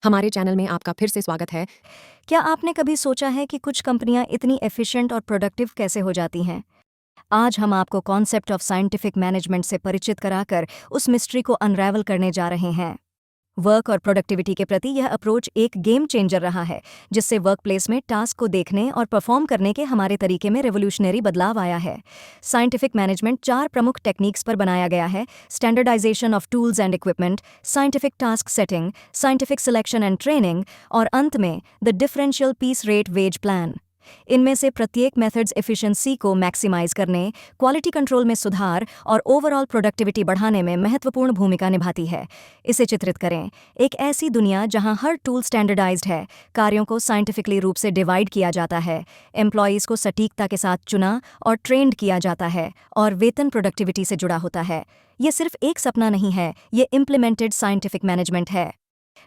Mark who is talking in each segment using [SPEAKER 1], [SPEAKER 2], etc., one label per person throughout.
[SPEAKER 1] हमारे चैनल में आपका फिर से स्वागत है।
[SPEAKER 2] क्या आपने कभी सोचा है कि कुछ कंपनियां इतनी एफिशिएंट और प्रोडक्टिव कैसे हो जाती हैं? आज हम आपको कॉन्सेप्ट ऑफ साइंटिफिक मैनेजमेंट से परिचित कराकर उस मिस्ट्री को अनरैवल करने जा रहे हैं। वर्क और प्रोडक्टिविटी के प्रति यह अप्रोच एक गेम चेंजर रहा है, जिससे वर्कप्लेस में टास्क को देखने और परफॉर्म करने के हमारे तरीके में रेवोल्यूशनरी बदलाव आया है। साइंटिफिक मैनेजमेंट 4 प्रमुख टेक्निक्स पर बनाया गया है: standardisation of tools and equipment, scientific task setting, scientific selection and training और अंत में the differential piece rate wage plan. इनमें से प्रत्येक मेथड्स एफिशिएंसी को मैक्सिमाइज करने, क्वालिटी कंट्रोल में सुधार और ओवरऑल प्रोडक्टिविटी बढ़ाने में महत्वपूर्ण भूमिका निभाती है। इसे चित्रित करें, एक ऐसी दुनिया जहां हर टूल स्टैंडर्डाइज्ड है, कार्यों को साइंटिफिकली रूप से डिवाइड किया जाता है, एम्प्लॉयज़ को सटीकता के साथ चुना और ट्रेंड किया जाता है, और वेतन प्रोडक्टिविटी से जुड़ा होता है। ये सिर्फ एक सपना नहीं है, ये इम्प्लीमेंटेड साइंटिफिक मैनेजमेंट है।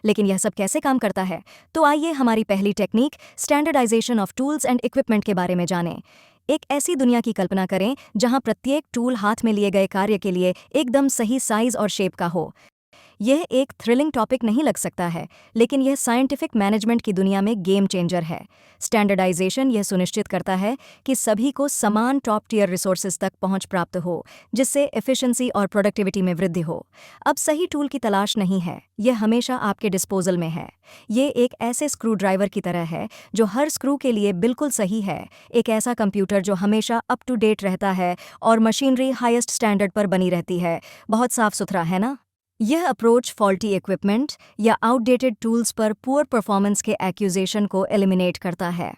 [SPEAKER 2] लेकिन यह सब कैसे काम करता है? तो आइए हमारी पहली technique, standardisation of tools and equipment के बारे में जानें। एक ऐसी दुनिया की कल्पना करें जहां प्रत्येक टूल हाथ में लिए गए कार्य के लिए एकदम सही साइज और शेप का हो। यह एक थ्रिलिंग टॉपिक नहीं लग सकता है, लेकिन यह साइंटिफिक मैनेजमेंट की दुनिया में गेम चेंजर है। स्टैंडर्डाइजेशन यह सुनिश्चित करता है कि सभी को समान टॉप टियर रिसोर्सेज तक पहुंच प्राप्त हो, जिससे एफिशिएंसी और प्रोडक्टिविटी में वृद्धि हो। अब सही टूल की तलाश नहीं है, यह हमेशा आपके डिस्पोजल में है। ये एक ऐसे स्क्रू ड्राइवर की तरह है जो हर स्क्रू के लिए बिल्कुल सही है, एक ऐसा कंप्यूटर जो हमेशा अप टू डेट रहता है और मशीनरी हाईएस्ट स्टैंडर्ड पर बनी रहती है। बहुत साफ सुथरा है ना? यह अप्रोच फॉल्टी इक्विपमेंट या आउटडेटेड टूल्स पर पुअर परफॉर्मेंस के एक्यूजेशन को एलिमिनेट करता है।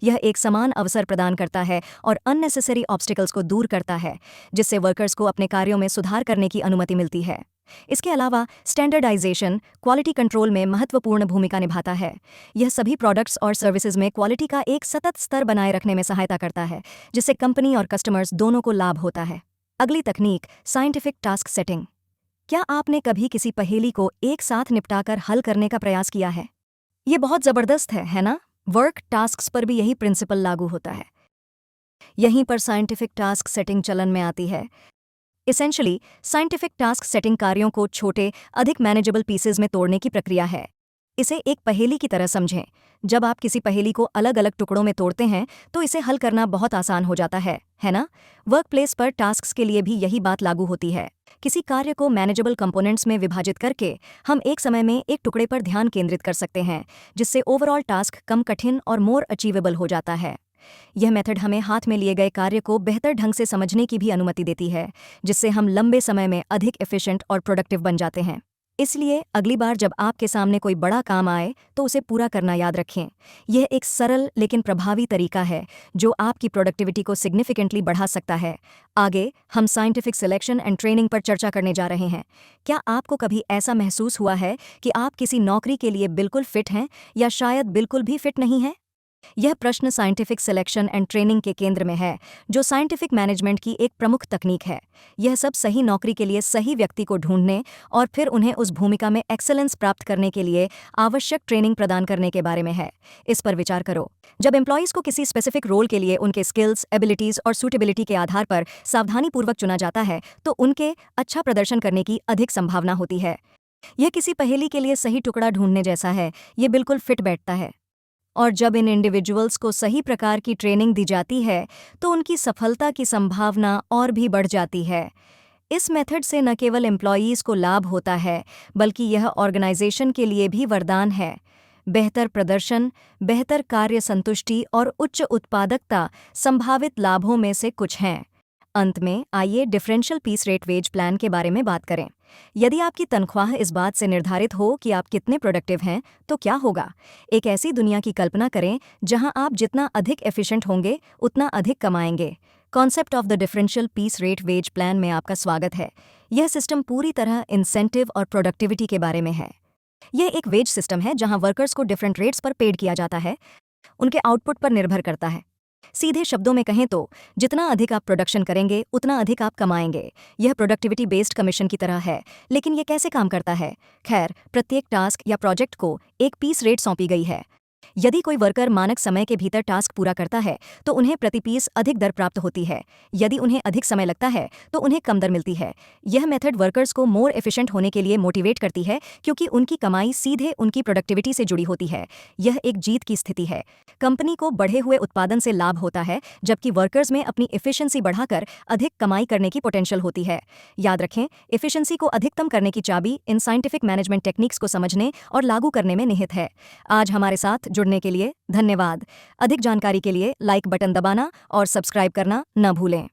[SPEAKER 2] यह एक समान अवसर प्रदान करता है और अननेसेसरी ऑब्स्टिकल्स को दूर करता है, जिससे वर्कर्स को अपने कार्यों में सुधार करने की अनुमति मिलती है। इसके अलावा स्टैंडर्डाइजेशन क्वालिटी कंट्रोल में महत्वपूर्ण भूमिका निभाता है। यह सभी प्रोडक्ट्स और सर्विसेज में क्वालिटी का एक सतत स्तर बनाए रखने में सहायता करता है, जिससे कंपनी और कस्टमर्स दोनों को लाभ होता है। अगली तकनीक, साइंटिफिक टास्क सेटिंग। क्या आपने कभी किसी पहेली को एक साथ निपटाकर हल करने का प्रयास किया है? ये बहुत जबरदस्त है ना? वर्क टास्क्स पर भी यही प्रिंसिपल लागू होता है। यहीं पर साइंटिफिक टास्क सेटिंग चलन में आती है। इसेंशली, साइंटिफिक टास्क सेटिंग कार्यों को छोटे, अधिक मैनेजेबल पीसेज में तोड़ने की प्रक्रिया है। इसे एक पहेली की तरह समझें। जब आप किसी पहेली को अलग अलग टुकड़ों में तोड़ते हैं, तो इसे हल करना बहुत आसान हो जाता है ना? वर्कप्लेस पर टास्क्स के लिए भी यही बात लागू होती है। किसी कार्य को मैनेजेबल कंपोनेंट्स में विभाजित करके हम एक समय में एक टुकड़े पर ध्यान केंद्रित कर सकते हैं, जिससे ओवरऑल टास्क कम कठिन और मोर अचीवेबल हो जाता है। यह मेथड हमें हाथ में लिए गए कार्य को बेहतर ढंग से समझने की भी अनुमति देती है, जिससे हम लंबे समय में अधिक एफिशिएंट और प्रोडक्टिव बन जाते हैं। इसलिए अगली बार जब आपके सामने कोई बड़ा काम आए, तो उसे पूरा करना याद रखें। यह एक सरल लेकिन प्रभावी तरीका है जो आपकी प्रोडक्टिविटी को सिग्निफिकेंटली बढ़ा सकता है। आगे हम साइंटिफिक सिलेक्शन एंड ट्रेनिंग पर चर्चा करने जा रहे हैं। क्या आपको कभी ऐसा महसूस हुआ है कि आप किसी नौकरी के लिए बिल्कुल फिट हैं या शायद बिल्कुल भी फिट नहीं हैं? यह प्रश्न साइंटिफिक सिलेक्शन एंड ट्रेनिंग के केंद्र में है, जो साइंटिफिक मैनेजमेंट की एक प्रमुख तकनीक है। यह सब सही नौकरी के लिए सही व्यक्ति को ढूंढने और फिर उन्हें उस भूमिका में एक्सेलेंस प्राप्त करने के लिए आवश्यक ट्रेनिंग प्रदान करने के बारे में है। इस पर विचार करो। जब एम्प्लॉयज़ को किसी स्पेसिफिक रोल के लिए उनके स्किल्स, एबिलिटीज और सूटेबिलिटी के आधार पर सावधानीपूर्वक चुना जाता है, तो उनके अच्छा प्रदर्शन करने की अधिक संभावना होती है। यह किसी पहेली के लिए सही टुकड़ा ढूंढने जैसा है, ये बिल्कुल फिट बैठता है। और जब इन इंडिविजुअल्स को सही प्रकार की ट्रेनिंग दी जाती है, तो उनकी सफलता की संभावना और भी बढ़ जाती है। इस मेथड से न केवल एम्प्लॉयीज़ को लाभ होता है, बल्कि यह ऑर्गेनाइजेशन के लिए भी वरदान है। बेहतर प्रदर्शन, बेहतर कार्य संतुष्टि और उच्च उत्पादकता संभावित लाभों में से कुछ हैं। अंत में आइए differential piece rate wage plan के बारे में बात करें। यदि आपकी तनख्वाह इस बात से निर्धारित हो कि आप कितने प्रोडक्टिव हैं, तो क्या होगा? एक ऐसी दुनिया की कल्पना करें जहां आप जितना अधिक एफिशिएंट होंगे, उतना अधिक कमाएंगे। Concept of the differential piece rate wage plan में आपका स्वागत है। यह सिस्टम पूरी तरह इंसेंटिव और प्रोडक्टिविटी के बारे में है। यह एक वेज सिस्टम है जहां वर्कर्स को डिफरेंट रेट्स पर पेड किया जाता है, उनके आउटपुट पर निर्भर करता है। सीधे शब्दों में कहें तो जितना अधिक आप प्रोडक्शन करेंगे, उतना अधिक आप कमाएंगे। यह प्रोडक्टिविटी बेस्ड कमीशन की तरह है, लेकिन यह कैसे काम करता है? खैर, प्रत्येक टास्क या प्रोजेक्ट को एक पीस रेट सौंपी गई है। यदि कोई वर्कर मानक समय के भीतर टास्क पूरा करता है तो उन्हें प्रति पीस अधिक दर प्राप्त होती है। यदि उन्हें अधिक समय लगता है तो उन्हें कम दर मिलती है। यह मेथड वर्कर्स को मोर एफिशिएंट होने के लिए मोटिवेट करती है क्योंकि उनकी कमाई सीधे उनकी प्रोडक्टिविटी से जुड़ी होती है। यह एक जीत की स्थिति है। कंपनी को बढ़े हुए उत्पादन से लाभ होता है जबकि वर्कर्स में अपनी एफिशिएंसी बढ़ाकर अधिक कमाई करने की पोटेंशियल होती है। याद रखें, एफिशिएंसी को अधिकतम करने की चाबी इन साइंटिफिक मैनेजमेंट टेक्निक्स को समझने और लागू करने में निहित है। आज हमारे साथ जुड़ने के लिए धन्यवाद। अधिक जानकारी के लिए लाइक बटन दबाना और सब्सक्राइब करना न भूलें।